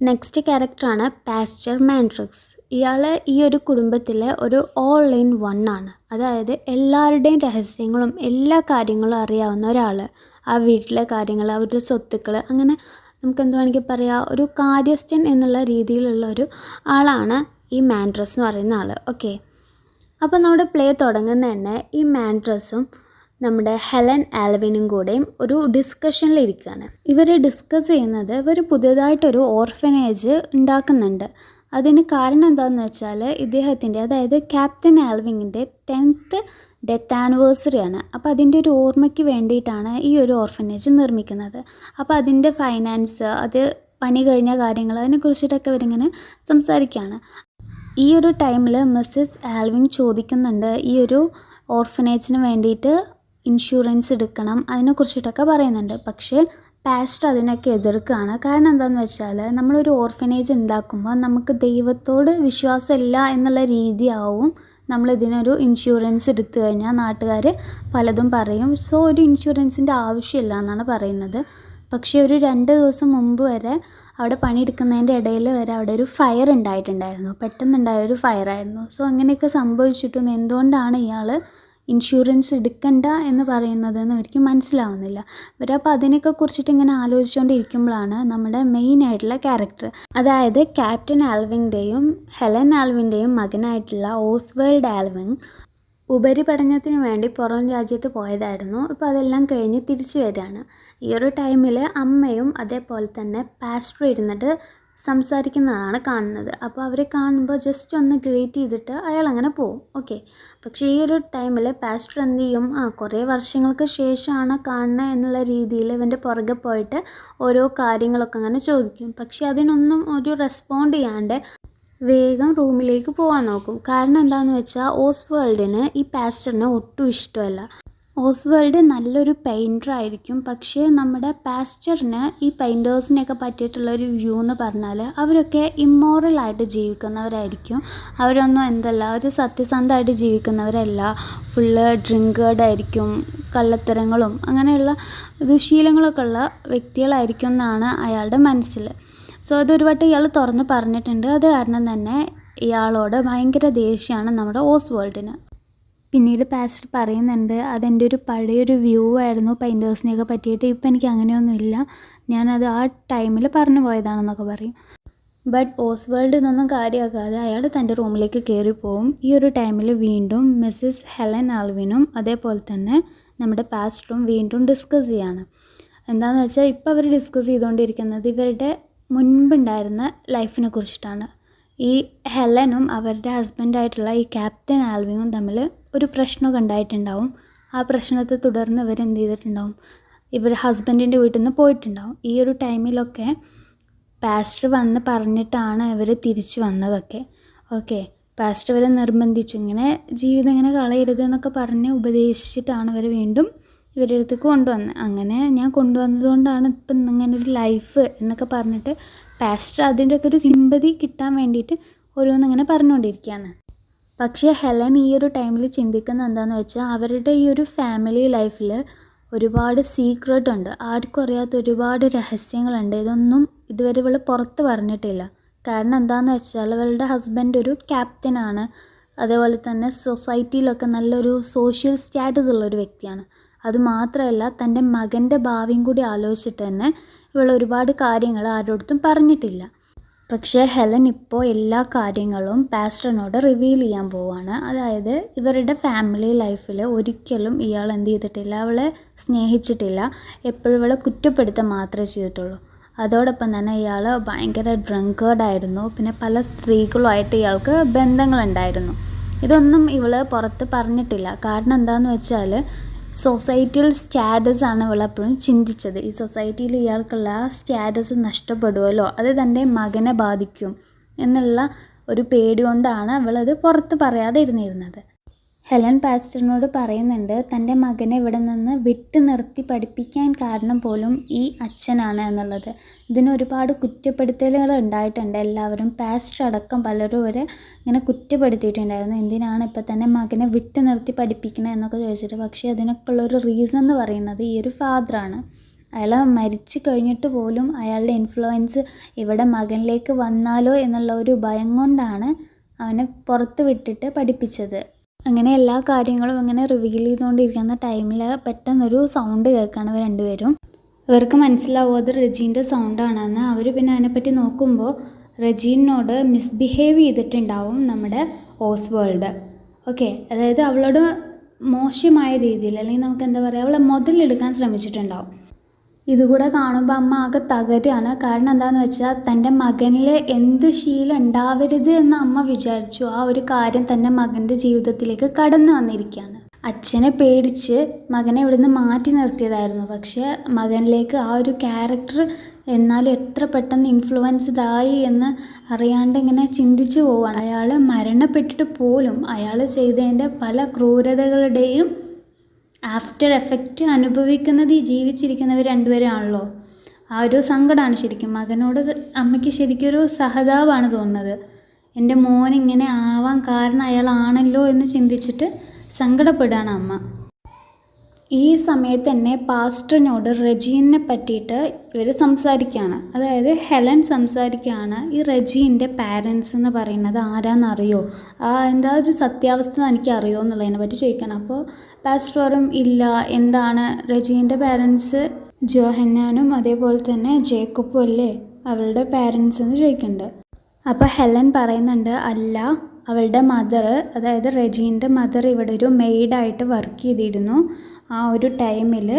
നെക്സ്റ്റ് ക്യാരക്ടറാണ് പാസ്റ്റർ മാൻട്രിക്സ്. ഇയാൾ ഈ ഒരു കുടുംബത്തിലെ ഒരു ഓൾ ഇൻ വൺ ആണ്. അതായത് എല്ലാവരുടെയും രഹസ്യങ്ങളും എല്ലാ കാര്യങ്ങളും അറിയാവുന്ന ഒരാൾ. ആ വീട്ടിലെ കാര്യങ്ങൾ, അവരുടെ സ്വത്തുക്കൾ, അങ്ങനെ നമുക്ക് എന്ത് വേണമെങ്കിൽ പറയാം, ഒരു കാര്യസ്ഥൻ എന്നുള്ള രീതിയിലുള്ള ഒരു ആളാണ് ഈ മാൻട്രസ് എന്ന് പറയുന്ന ആൾ. ഓക്കെ, അപ്പോൾ നമ്മുടെ പ്ലേ തുടങ്ങുന്ന തന്നെ ഈ മാൻട്രസും നമ്മുടെ ഹെലൻ ആൽവിനും കൂടെയും ഒരു ഡിസ്കഷനിലിരിക്കുകയാണ്. ഇവർ ഡിസ്കസ് ചെയ്യുന്നത് ഇവർ പുതിയതായിട്ടൊരു ഓർഫനേജ് ഉണ്ടാക്കുന്നുണ്ട്. അതിന് കാരണം എന്താണെന്ന് വെച്ചാൽ ഇദ്ദേഹത്തിൻ്റെ, അതായത് ക്യാപ്റ്റൻ ആൽവിൻ്റെ 10th ഡെത്ത് ആനിവേഴ്സറി ആണ്. അപ്പോൾ അതിൻ്റെ ഒരു ഓർമ്മയ്ക്ക് വേണ്ടിയിട്ടാണ് ഈ ഒരു ഓർഫനേജ് നിർമ്മിക്കുന്നത്. അപ്പോൾ അതിൻ്റെ ഫൈനാൻസ്, അത് പണി കഴിഞ്ഞ കാര്യങ്ങൾ, അതിനെക്കുറിച്ചിട്ടൊക്കെ ഇവരിങ്ങനെ സംസാരിക്കുകയാണ്. ഈ ഒരു ടൈമിൽ മിസ്സസ് ആൽവിൻ ചോദിക്കുന്നുണ്ട് ഈ ഒരു ഓർഫനേജിന് വേണ്ടിയിട്ട് ഇൻഷുറൻസ് എടുക്കണം, അതിനെക്കുറിച്ചിട്ടൊക്കെ പറയുന്നുണ്ട്. പക്ഷേ പാസ്റ്റർ അതിനൊക്കെ എതിർക്കുകയാണ്. കാരണം എന്താണെന്ന് വെച്ചാൽ നമ്മളൊരു ഓർഫനേജ് ഉണ്ടാക്കുമ്പോൾ നമുക്ക് ദൈവത്തോട് വിശ്വാസമില്ല എന്നുള്ള രീതിയാവും നമ്മളിതിനൊരു ഇൻഷുറൻസ് എടുത്തു കഴിഞ്ഞാൽ നാട്ടുകാർ പലതും പറയും. സോ ഒരു ഇൻഷുറൻസിൻ്റെ ആവശ്യമില്ല എന്നാണ് പറയുന്നത്. പക്ഷേ ഒരു 2 ദിവസം മുമ്പ് വരെ അവിടെ പണിയെടുക്കുന്നതിൻ്റെ ഇടയിൽ വരെ അവിടെ ഒരു ഫയർ ഉണ്ടായിട്ടുണ്ടായിരുന്നു. പെട്ടെന്നുണ്ടായ ഒരു ഫയറായിരുന്നു. സോ അങ്ങനെയൊക്കെ സംഭവിച്ചിട്ടും എന്തുകൊണ്ടാണ് ഇയാൾ ഇൻഷുറൻസ് എടുക്കണ്ട എന്ന് പറയുന്നതെന്ന് എനിക്ക് മനസ്സിലാവുന്നില്ല. ഇവരപ്പോൾ അതിനൊക്കെ കുറിച്ചിട്ട് ഇങ്ങനെ ആലോചിച്ചുകൊണ്ടിരിക്കുമ്പോഴാണ് നമ്മുടെ മെയിൻ ആയിട്ടുള്ള ക്യാരക്ടർ, അതായത് ക്യാപ്റ്റൻ ആൽവിൻ്റെയും ഹെലൻ ആൽവിൻ്റെയും മകനായിട്ടുള്ള ഓസ്വേൾഡ് ആൽവിൻ ഉപരിപഠനത്തിന് വേണ്ടി പുറം രാജ്യത്ത് പോയതായിരുന്നു. ഇപ്പോൾ അതെല്ലാം കഴിഞ്ഞ് തിരിച്ചു വരികയാണ്. ഈ ഒരു ടൈമിൽ അമ്മയും അതേപോലെ തന്നെ പാസ്റ്റർ ഇരുന്നിട്ട് സംസാരിക്കുന്നതാണ് കാണുന്നത്. അപ്പോൾ അവരെ കാണുമ്പോൾ ജസ്റ്റ് ഒന്ന് ഗ്രേറ്റ് ചെയ്തിട്ട് അയാൾ അങ്ങനെ പോവും. ഓക്കെ, പക്ഷേ ഈ ഒരു ടൈമിൽ പാസ്റ്റർ എന്ത് ചെയ്യും, കുറേ വർഷങ്ങൾക്ക് ശേഷമാണ് കാണുന്നത് എന്നുള്ള രീതിയിൽ ഇവൻ്റെ പുറകെ പോയിട്ട് ഓരോ കാര്യങ്ങളൊക്കെ അങ്ങനെ ചോദിക്കും. പക്ഷേ അതിനൊന്നും ഒരു റെസ്പോണ്ട് ചെയ്യാണ്ട് വേഗം റൂമിലേക്ക് പോകാൻ നോക്കും. കാരണം എന്താണെന്ന് വെച്ചാൽ ഓസ്വേൾഡിന് ഈ പാസ്റ്ററിനെ ഒട്ടും ഇഷ്ടമല്ല. ഓസ്വേൾഡ് നല്ലൊരു പെയിൻറ്റർ ആയിരിക്കും. പക്ഷേ നമ്മുടെ പാസ്റ്ററിന് ഈ പെയിൻറ്റേഴ്സിനെയൊക്കെ പറ്റിയിട്ടുള്ളൊരു വ്യൂ എന്ന് പറഞ്ഞാൽ അവരൊക്കെ ഇമ്മോറലായിട്ട് ജീവിക്കുന്നവരായിരിക്കും. അവരൊന്നും ഒരു സത്യസന്ധമായിട്ട് ജീവിക്കുന്നവരല്ല. ഫുള്ള് ഡ്രിങ്കേർഡായിരിക്കും, കള്ളത്തരങ്ങളും അങ്ങനെയുള്ള ദുശീലങ്ങളൊക്കെ ഉള്ള വ്യക്തികളായിരിക്കും എന്നാണ് അയാളുടെ മനസ്സിൽ. സോ അതൊരു വട്ടം ഇയാൾ തുറന്ന് പറഞ്ഞിട്ടുണ്ട്. അത് കാരണം തന്നെ ഇയാളോട് ഭയങ്കര ദേഷ്യമാണ് നമ്മുടെ ഓസ്വേൾഡിന്. പിന്നീട് പാസ്റ്റർ പറയുന്നുണ്ട്, അതെൻ്റെ ഒരു പഴയൊരു വ്യൂ ആയിരുന്നു പെയിൻറ്റേഴ്സിനെയൊക്കെ പറ്റിയിട്ട്. ഇപ്പം എനിക്ക് അങ്ങനെയൊന്നുമില്ല, ഞാനത് ആ ടൈമിൽ പറഞ്ഞു പോയതാണെന്നൊക്കെ പറയും. ബട്ട് ഓസ്വേൾഡ് ഇതൊന്നും കാര്യമാക്കാതെ അയാൾ തൻ്റെ റൂമിലേക്ക് കയറിപ്പോവും. ഈ ഒരു ടൈമിൽ വീണ്ടും മിസ്സസ് ഹെലൻ ആൽവിനും അതേപോലെ തന്നെ നമ്മുടെ പാസ്റ്ററും വീണ്ടും ഡിസ്കസ് ചെയ്യാണ്. എന്താണെന്ന് വെച്ചാൽ ഇപ്പോൾ അവർ ഡിസ്കസ് ചെയ്തുകൊണ്ടിരിക്കുന്നത് ഇവരുടെ മുൻപുണ്ടായിരുന്ന ലൈഫിനെ കുറിച്ചിട്ടാണ്. ഈ ഹെലനും അവരുടെ ഹസ്ബൻഡായിട്ടുള്ള ഈ ക്യാപ്റ്റൻ ആൽവിനും തമ്മിൽ ഒരു പ്രശ്നമൊക്കെ ഉണ്ടായിട്ടുണ്ടാവും. ആ പ്രശ്നത്തെ തുടർന്ന് ഇവരെന്ത് ചെയ്തിട്ടുണ്ടാവും, ഇവർ ഹസ്ബൻഡിൻ്റെ വീട്ടിൽ നിന്ന് പോയിട്ടുണ്ടാവും. ഈ ഒരു ടൈമിലൊക്കെ പാസ്റ്റർ വന്ന് പറഞ്ഞിട്ടാണ് ഇവർ തിരിച്ചു വന്നതൊക്കെ. ഓക്കെ, പാസ്റ്റർ ഇവരെ നിർബന്ധിച്ചു, ഇങ്ങനെ ജീവിതം ഇങ്ങനെ കളയരുത് എന്നൊക്കെ പറഞ്ഞ് ഉപദേശിച്ചിട്ടാണ് ഇവർ വീണ്ടും ഇവരുടെ അടുത്തേക്ക് കൊണ്ടുവന്നത്. അങ്ങനെ ഞാൻ കൊണ്ടുവന്നതുകൊണ്ടാണ് ഇപ്പം ഇങ്ങനൊരു ലൈഫ് എന്നൊക്കെ പറഞ്ഞിട്ട് പാസ്റ്റർ അതിൻ്റെയൊക്കെ ഒരു സിമ്പതി കിട്ടാൻ വേണ്ടിയിട്ട് ഓരോന്നിങ്ങനെ പറഞ്ഞുകൊണ്ടിരിക്കുകയാണ്. പക്ഷേ ഹെലൻ ഈ ഒരു ടൈമിൽ ചിന്തിക്കുന്നത് എന്താണെന്ന് വെച്ചാൽ അവരുടെ ഈ ഒരു ഫാമിലി ലൈഫിൽ ഒരുപാട് സീക്രട്ട് ഉണ്ട്, ആർക്കും അറിയാത്ത ഒരുപാട് രഹസ്യങ്ങളുണ്ട്. ഇതൊന്നും ഇതുവരെ ഇവൾ പുറത്ത് പറഞ്ഞിട്ടില്ല. കാരണം എന്താണെന്ന് വെച്ചാൽ ഇവളുടെ ഹസ്ബൻഡ് ഒരു ക്യാപ്റ്റനാണ്, അതേപോലെ തന്നെ സൊസൈറ്റിയിലൊക്കെ നല്ലൊരു സോഷ്യൽ സ്റ്റാറ്റസ് ഉള്ളൊരു വ്യക്തിയാണ്. അതുമാത്രമല്ല തൻ്റെ മകൻ്റെ ഭാവിയും കൂടി ആലോചിച്ചിട്ട് തന്നെ ഇവൾ ഒരുപാട് കാര്യങ്ങൾ ആരോടത്തും പറഞ്ഞിട്ടില്ല. പക്ഷേ ഹെലൻ ഇപ്പോൾ എല്ലാ കാര്യങ്ങളും പാസ്റ്ററിനോട് റിവീൽ ചെയ്യാൻ പോവുകയാണ്. അതായത് ഇവരുടെ ഫാമിലി ലൈഫിൽ ഒരിക്കലും ഇയാൾ എന്ത് ചെയ്തിട്ടില്ല, അവളെ സ്നേഹിച്ചിട്ടില്ല, എപ്പോഴും ഇവളെ കുറ്റപ്പെടുത്തുക മാത്രമേ ചെയ്തിട്ടുള്ളൂ. അതോടൊപ്പം തന്നെ ഇയാൾ ഭയങ്കര ഡ്രങ്കേർഡായിരുന്നു, പിന്നെ പല സ്ത്രീകളുമായിട്ട് ഇയാൾക്ക് ബന്ധങ്ങളുണ്ടായിരുന്നു. ഇതൊന്നും ഇവൾ പുറത്ത് പറഞ്ഞിട്ടില്ല. കാരണം എന്താണെന്ന് വെച്ചാൽ സൊസൈറ്റിയിൽ സ്റ്റാറ്റസാണ് ഇവളെപ്പോഴും ചിന്തിച്ചത്. ഈ സൊസൈറ്റിയിൽ ഇയാൾക്കുള്ള ആ സ്റ്റാറ്റസ് നഷ്ടപ്പെടുമല്ലോ, അത് തൻ്റെ മകനെ ബാധിക്കും എന്നുള്ള ഒരു പേടി കൊണ്ടാണ് അവളത് പുറത്ത് പറയാതെ ഇരുന്നിരുന്നത്. ഹെലൻ പാസ്റ്ററിനോട് പറയുന്നുണ്ട് തൻ്റെ മകനെ ഇവിടെ നിന്ന് വിട്ടു നിർത്തി പഠിപ്പിക്കാൻ കാരണം പോലും ഈ അച്ഛനാണ് എന്നുള്ളത്. ഇതിന് ഒരുപാട് കുറ്റപ്പെടുത്തലുകൾ ഉണ്ടായിട്ടുണ്ട്. എല്ലാവരും പാസ്റ്റർ അടക്കം പലരും വരെ ഇങ്ങനെ കുറ്റപ്പെടുത്തിയിട്ടുണ്ടായിരുന്നു, എന്തിനാണ് ഇപ്പം തന്നെ മകനെ വിട്ടു നിർത്തി പഠിപ്പിക്കണത് എന്നൊക്കെ ചോദിച്ചിട്ട്. പക്ഷേ അതിനൊക്കെ ഉള്ളൊരു റീസൺ എന്ന് പറയുന്നത് ഈ ഒരു ഫാദറാണ്. അയാൾ മരിച്ചു കഴിഞ്ഞിട്ട് പോലും അയാളുടെ ഇൻഫ്ലുവൻസ് ഇവിടെ മകനിലേക്ക് വന്നാലോ എന്നുള്ള ഒരു ഭയം കൊണ്ടാണ് അവനെ പുറത്ത് വിട്ടിട്ട് പഠിപ്പിച്ചത്. അങ്ങനെ എല്ലാ കാര്യങ്ങളും ഇങ്ങനെ റിവീൽ ചെയ്തുകൊണ്ടിരിക്കുന്ന ടൈമിൽ പെട്ടെന്നൊരു സൗണ്ട് കേൾക്കുകയാണ് ഇവർ രണ്ടുപേരും. ഇവർക്ക് മനസ്സിലാവും അത് റെജീൻ്റെ സൗണ്ടാണെന്ന്. അവർ പിന്നെ അതിനെപ്പറ്റി നോക്കുമ്പോൾ റെജീനോട് മിസ്ബിഹേവ് ചെയ്തിട്ടുണ്ടാവും നമ്മുടെ ഓസ്വേൾഡ്. ഓക്കെ, അതായത് അവളോട് മോശമായ രീതിയിൽ, അല്ലെങ്കിൽ നമുക്ക് എന്താ പറയുക, അവളെ മുതലെടുക്കാൻ ശ്രമിച്ചിട്ടുണ്ടാവും. ഇതുകൂടെ കാണുമ്പോൾ അമ്മ ആകെ തകരുകയാണ്. കാരണം എന്താണെന്ന് വെച്ചാൽ തൻ്റെ മകനിൽ എന്ത് ശീലം ഉണ്ടാവരുത് എന്ന് അമ്മ വിചാരിച്ചു. ആ ഒരു കാര്യം തന്നെ മകൻ്റെ ജീവിതത്തിലേക്ക് കടന്നു വന്നിരിക്കുകയാണ്. അച്ഛനെ പേടിച്ച് മകനെ ഇവിടുന്ന് മാറ്റി നിർത്തിയതായിരുന്നു. പക്ഷേ മകനിലേക്ക് ആ ഒരു ക്യാരക്ടർ എന്നാലും എത്ര പെട്ടെന്ന് ഇൻഫ്ലുവൻസ്ഡ് ആയി എന്ന് അറിയാണ്ട് ഇങ്ങനെ ചിന്തിച്ചു പോവുകയാണ്. അയാൾ മരണപ്പെട്ടിട്ട് പോലും അയാൾ ചെയ്തതിൻ്റെ പല ക്രൂരതകളുടെയും ആഫ്റ്റർ എഫക്റ്റ് അനുഭവിക്കുന്നത് ഈ ജീവിച്ചിരിക്കുന്നവർ രണ്ടുപേരാണല്ലോ. ആ ഒരു സങ്കടമാണ് ശരിക്കും. മകനോട് അമ്മയ്ക്ക് ശരിക്കൊരു സഹതാപമാണ് തോന്നുന്നത്. എൻ്റെ മോൻ ഇങ്ങനെ ആവാൻ കാരണം അയാളാണല്ലോ എന്ന് ചിന്തിച്ചിട്ട് സങ്കടപ്പെടുകയാണ് അമ്മ. ഈ സമയത്ത് തന്നെ പാസ്റ്ററിനോട് റെജീനെ പറ്റിയിട്ട് ഇവർ സംസാരിക്കുകയാണ്. അതായത് ഹെലൻ സംസാരിക്കുകയാണ്, ഈ റെജീൻ്റെ പാരൻസ് എന്ന് പറയുന്നത് ആരാന്നറിയോ, എന്താ ഒരു സത്യാവസ്ഥ എനിക്ക് അറിയുമോ എന്നുള്ളതിനെ പറ്റി ചോദിക്കണം. അപ്പോൾ പാസ്റ്ററും ഇല്ല, എന്താണ് റെജീൻ്റെ പാരൻസ് ജോഹന്നാനും അതേപോലെ തന്നെ ജേക്കബും അല്ലേ അവളുടെ പാരൻസ് എന്ന് ചോദിക്കുന്നുണ്ട്. അപ്പോൾ ഹെലൻ പറയുന്നുണ്ട്, അല്ല, അവളുടെ മദർ, അതായത് റെജീൻ്റെ മദർ ഇവിടെ ഒരു മെയ്ഡായിട്ട് വർക്ക് ചെയ്തിരുന്നു. ആ ഒരു ടൈമിൽ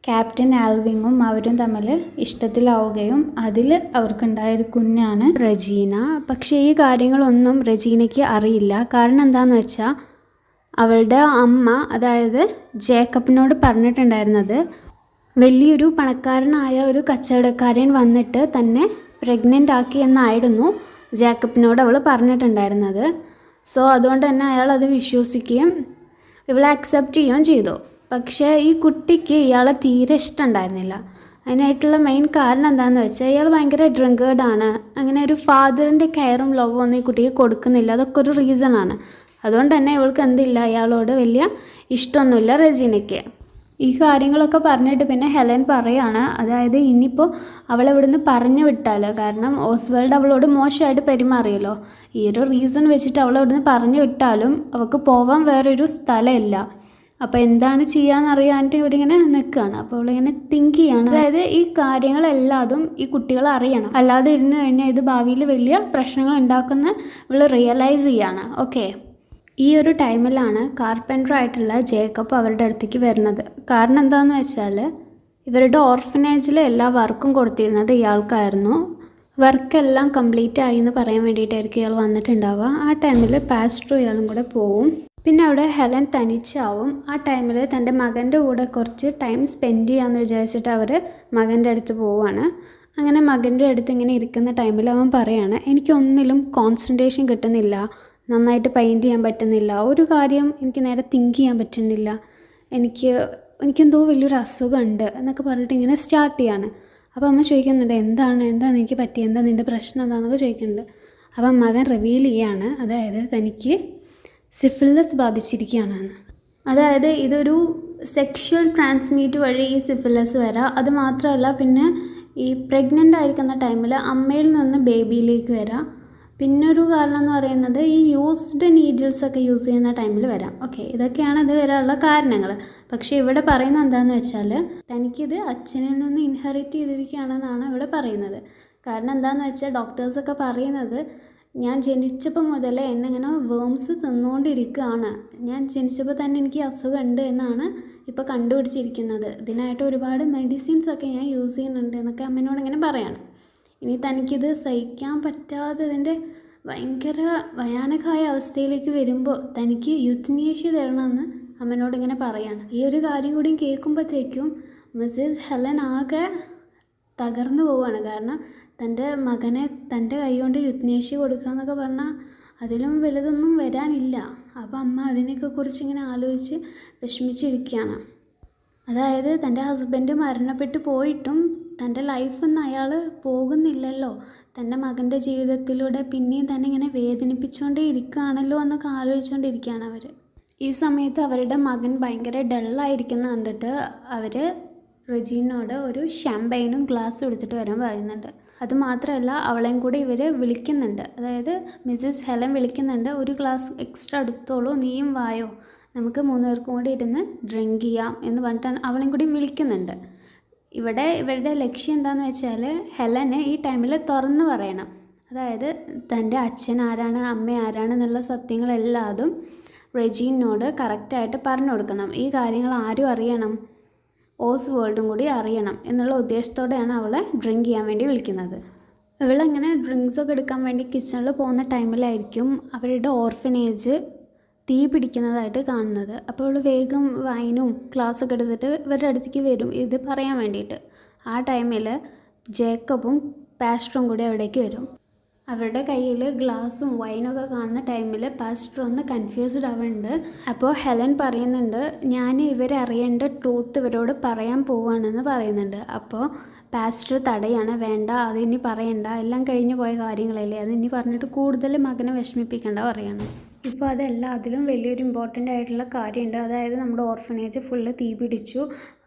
ക്യാപ്റ്റൻ ആൽവിങ്ങും അവരും തമ്മിൽ ഇഷ്ടത്തിലാവുകയും അതിൽ അവർക്കുണ്ടായൊരു കുഞ്ഞാണ് റെജീന. പക്ഷേ ഈ കാര്യങ്ങളൊന്നും റെജീനയ്ക്ക് അറിയില്ല. കാരണം എന്താണെന്ന് വെച്ചാൽ അവളുടെ അമ്മ, അതായത് ജേക്കബിനോട് പറഞ്ഞിട്ടുണ്ടായിരുന്നത് വലിയൊരു പണക്കാരനായ ഒരു കച്ചവടക്കാരൻ വന്നിട്ട് തന്നെ പ്രഗ്നൻ്റ് ആക്കി എന്നായിരുന്നു ജേക്കബിനോട് അവൾ പറഞ്ഞിട്ടുണ്ടായിരുന്നത്. സോ അതുകൊണ്ട് തന്നെ അയാൾ അത് വിശ്വസിക്കുകയും ഇവളെ അക്സെപ്റ്റ് ചെയ്യുകയും ചെയ്തു. പക്ഷേ ഈ കുട്ടിക്ക് ഇയാളെ തീരെ ഇഷ്ടമുണ്ടായിരുന്നില്ല. അതിനായിട്ടുള്ള മെയിൻ കാരണം എന്താണെന്ന് വെച്ചാൽ ഇയാൾ ഭയങ്കര ഡ്രങ്കേർഡാണ്. അങ്ങനെ ഒരു ഫാദറിൻ്റെ കെയറും ലവും ഒന്നും ഈ കുട്ടിക്ക് കൊടുക്കുന്നില്ല. അതൊക്കെ ഒരു റീസണാണ്. അതുകൊണ്ട് തന്നെ ഇവൾക്ക് എന്തില്ല, ഇയാളോട് വലിയ ഇഷ്ടമൊന്നുമില്ല റെജീനയ്ക്ക്. ഈ കാര്യങ്ങളൊക്കെ പറഞ്ഞിട്ട് പിന്നെ ഹെലൻ പറയാണ്, അതായത് ഇനിയിപ്പോൾ അവളിവിടുന്ന് പറഞ്ഞു വിട്ടാൽ, കാരണം ഓസ്വേൾഡ് അവളോട് മോശമായിട്ട് പെരുമാറിയല്ലോ, ഈ ഒരു റീസൺ വെച്ചിട്ട് അവളിവിടുന്ന് പറഞ്ഞു വിട്ടാലും അവൾക്ക് പോവാൻ വേറൊരു സ്ഥലമില്ല. അപ്പോൾ എന്താണ് ചെയ്യാമെന്നറിയാണ്ട് ഇവിടെ ഇങ്ങനെ നിൽക്കുകയാണ്. അപ്പോൾ അവളിങ്ങനെ തിങ്ക് ചെയ്യാണ്. അതായത് ഈ കാര്യങ്ങളെല്ലാതും ഈ കുട്ടികൾ അറിയണം, അല്ലാതെ ഇരുന്ന് കഴിഞ്ഞാൽ ഇത് ഭാവിയിൽ വലിയ പ്രശ്നങ്ങൾ ഉണ്ടാക്കുന്ന ഇവൾ റിയലൈസ് ചെയ്യാണ്. ഓക്കെ, ഈ ഒരു ടൈമിലാണ് കാർപ്പൻറ്ററായിട്ടുള്ള ജേക്കബ് അവരുടെ അടുത്തേക്ക് വരുന്നത്. കാരണം എന്താണെന്ന് വെച്ചാൽ ഇവരുടെ ഓർഫനേജിൽ എല്ലാ വർക്കും കൊടുത്തിരുന്നത് ഇയാൾക്കായിരുന്നു. വർക്കെല്ലാം കംപ്ലീറ്റ് ആയി എന്ന് പറയാൻ വേണ്ടിയിട്ടായിരിക്കും ഇയാൾ വന്നിട്ടുണ്ടാവുക. ആ ടൈമിൽ പാസ്റ്ററും ഇയാളും കൂടെ പോവും. പിന്നെ അവിടെ ഹെലൻ തനിച്ചാവും. ആ ടൈമിൽ തൻ്റെ മകൻ്റെ കൂടെ കുറച്ച് ടൈം സ്പെൻഡ് ചെയ്യാമെന്ന് വിചാരിച്ചിട്ട് അവർ മകൻ്റെ അടുത്ത് പോവുകയാണ്. അങ്ങനെ മകൻ്റെ അടുത്ത് ഇങ്ങനെ ഇരിക്കുന്ന ടൈമിൽ അവൻ പറയാണ്, എനിക്കൊന്നിലും കോൺസെൻട്രേഷൻ കിട്ടുന്നില്ല, നന്നായിട്ട് പെയിൻറ്റ് ചെയ്യാൻ പറ്റുന്നില്ല, ഒരു കാര്യം എനിക്ക് നേരെ തിങ്ക് ചെയ്യാൻ പറ്റുന്നില്ല, എനിക്കെന്തോ വലിയൊരു അസുഖമുണ്ട് എന്നൊക്കെ പറഞ്ഞിട്ട് ഇങ്ങനെ സ്റ്റാർട്ട് ചെയ്യാണ്. അപ്പോൾ അമ്മ ചോദിക്കുന്നുണ്ട്, എന്താണ് എനിക്ക് പറ്റിയത്, എന്താ നിൻ്റെ പ്രശ്നം എന്താണെന്നൊക്കെ ചോദിക്കുന്നുണ്ട്. അപ്പം മകൻ റിവീൽ ചെയ്യാണ്, അതായത് തനിക്ക് സിഫിലിസ് ബാധിച്ചിരിക്കുകയാണ്. അതായത് ഇതൊരു സെക്ഷൽ ട്രാൻസ്മിറ്റ് വഴി ഈ സിഫിലിസ് വരാം. അത് മാത്രമല്ല, പിന്നെ ഈ പ്രഗ്നൻ്റ് ആയിരിക്കുന്ന ടൈമിൽ അമ്മയിൽ നിന്ന് ബേബിയിലേക്ക് വരാം. പിന്നൊരു കാരണം എന്ന് പറയുന്നത് ഈ യൂസ്ഡ് നീഡിൽസൊക്കെ യൂസ് ചെയ്യുന്ന ടൈമിൽ വരാം. ഓക്കെ, ഇതൊക്കെയാണ് ഇത് വരാനുള്ള കാരണങ്ങൾ. പക്ഷേ ഇവിടെ പറയുന്നത് എന്താണെന്ന് വെച്ചാൽ തനിക്കിത് അച്ഛനിൽ നിന്ന് ഇൻഹെറിറ്റ് ചെയ്തിരിക്കുകയാണെന്നാണ് ഇവിടെ പറയുന്നത്. കാരണം എന്താണെന്ന് വെച്ചാൽ ഡോക്ടേഴ്സൊക്കെ പറയുന്നത് ഞാൻ ജനിച്ചപ്പോൾ മുതലേ എന്നെ ഇങ്ങനെ വേംസ് തിന്നുകൊണ്ടിരിക്കുകയാണ്, ഞാൻ ജനിച്ചപ്പോൾ തന്നെ എനിക്ക് അസുഖമുണ്ട് എന്നാണ് ഇപ്പോൾ കണ്ടുപിടിച്ചിരിക്കുന്നത്, ഇതിനായിട്ട് ഒരുപാട് മെഡിസിൻസൊക്കെ ഞാൻ യൂസ് ചെയ്യുന്നുണ്ട് എന്നൊക്കെ അമ്മേനോട് ഇങ്ങനെ പറയാണ്. ഇനി തനിക്കിത് സഹിക്കാൻ പറ്റാതെ ഇതിൻ്റെ ഭയങ്കര ഭയാനകമായ അവസ്ഥയിലേക്ക് വരുമ്പോൾ തനിക്ക് യുത്നേഷ്യ തരണമെന്ന് അമ്മേനോട് ഇങ്ങനെ പറയാണ്. ഈ ഒരു കാര്യം കൂടി കേൾക്കുമ്പോഴത്തേക്കും മിസ്സസ് ഹെലൻ ആകെ തകർന്നു പോവുകയാണ്. കാരണം തൻ്റെ മകനെ തൻ്റെ കൈ കൊണ്ട് യുത്നേഷ്യ കൊടുക്കുക എന്നൊക്കെ പറഞ്ഞാൽ അതിലും വലുതൊന്നും വരാനില്ല. അപ്പോൾ അമ്മ അതിനെയൊക്കെ കുറിച്ച് ഇങ്ങനെ ആലോചിച്ച് വിഷമിച്ചിരിക്കുകയാണ്. അതായത് തൻ്റെ ഹസ്ബൻഡ് മരണപ്പെട്ടു പോയിട്ടും തൻ്റെ ലൈഫൊന്നും അയാൾ പോകുന്നില്ലല്ലോ, തൻ്റെ മകൻ്റെ ജീവിതത്തിലൂടെ പിന്നെയും തന്നെ ഇങ്ങനെ വേദനിപ്പിച്ചുകൊണ്ടേ ഇരിക്കുകയാണല്ലോ എന്നൊക്കെ ആലോചിച്ചുകൊണ്ടിരിക്കുകയാണ് അവർ. ഈ സമയത്ത് അവരുടെ മകൻ ഭയങ്കര ഡള്ളായിരിക്കുന്ന കണ്ടിട്ട് അവർ റെജീനോട് ഒരു ഷാമ്പയിനും ഗ്ലാസ്സും എടുത്തിട്ട് വരാൻ പറയുന്നുണ്ട്. അതുമാത്രമല്ല അവളെയും കൂടി ഇവർ വിളിക്കുന്നുണ്ട്. അതായത് മിസ്സസ് ഹെലൻ വിളിക്കുന്നുണ്ട്, ഒരു ഗ്ലാസ് എക്സ്ട്രാ എടുത്തോളൂ, നീയും വായോ, നമുക്ക് 3 പേർക്കും കൂടി ഇരുന്ന് ഡ്രിങ്ക് ചെയ്യാം എന്ന് പറഞ്ഞിട്ടാണ് അവളെയും കൂടി വിളിക്കുന്നുണ്ട്. ഇവിടെ ഇവരുടെ ലക്ഷ്യം എന്താണെന്ന് വെച്ചാൽ ഹെലന് ഈ ടൈമിൽ തുറന്ന് പറയണം. അതായത് തൻ്റെ അച്ഛൻ ആരാണ്, അമ്മ ആരാണെന്നുള്ള സത്യങ്ങളെല്ലാതും റെജീനോട് കറക്റ്റായിട്ട് പറഞ്ഞു കൊടുക്കണം. ഈ കാര്യങ്ങൾ ആരും അറിയണം, ഓസ്വേൾഡും കൂടി അറിയണം എന്നുള്ള ഉദ്ദേശത്തോടെയാണ് അവളെ ഡ്രിങ്ക് ചെയ്യാൻ വേണ്ടി വിളിക്കുന്നത്. ഇവളങ്ങനെ ഡ്രിങ്ക്സൊക്കെ എടുക്കാൻ വേണ്ടി കിച്ചണിൽ പോകുന്ന ടൈമിലായിരിക്കും അവരുടെ ഓർഫനേജ് തീ പിടിക്കുന്നതായിട്ട് കാണുന്നത്. അപ്പോൾ അവൾ വേഗം വൈനും ഗ്ലാസ്സൊക്കെ എടുത്തിട്ട് ഇവരുടെ അടുത്തേക്ക് വരും ഇത് പറയാൻ വേണ്ടിയിട്ട്. ആ ടൈമിൽ ജേക്കബും പാസ്റ്ററും കൂടി അവിടേക്ക് വരും. അവരുടെ കയ്യിൽ ഗ്ലാസും വൈനൊക്കെ കാണുന്ന ടൈമിൽ പാസ്റ്റർ ഒന്ന് കൺഫ്യൂസ്ഡ് ആവുന്നുണ്ട്. അപ്പോൾ ഹെലൻ പറയുന്നുണ്ട്, ഞാൻ ഇവരെ അറിയേണ്ട ട്രൂത്ത് ഇവരോട് പറയാൻ പോവുകയാണെന്ന് പറയുന്നുണ്ട്. അപ്പോൾ പാസ്റ്റർ തടയാണ്, വേണ്ട അതിനി പറയണ്ട, എല്ലാം കഴിഞ്ഞു പോയ കാര്യങ്ങളല്ലേ, അതിനി പറഞ്ഞിട്ട് കൂടുതൽ മകനെ വിഷമിപ്പിക്കേണ്ട പറയാണ്. ഇപ്പോൾ അതല്ല, അതിലും വലിയൊരു ഇമ്പോർട്ടൻ്റ് ആയിട്ടുള്ള കാര്യമുണ്ട്. അതായത് നമ്മുടെ ഓർഫനേജ് ഫുള്ള് തീ പിടിച്ചു,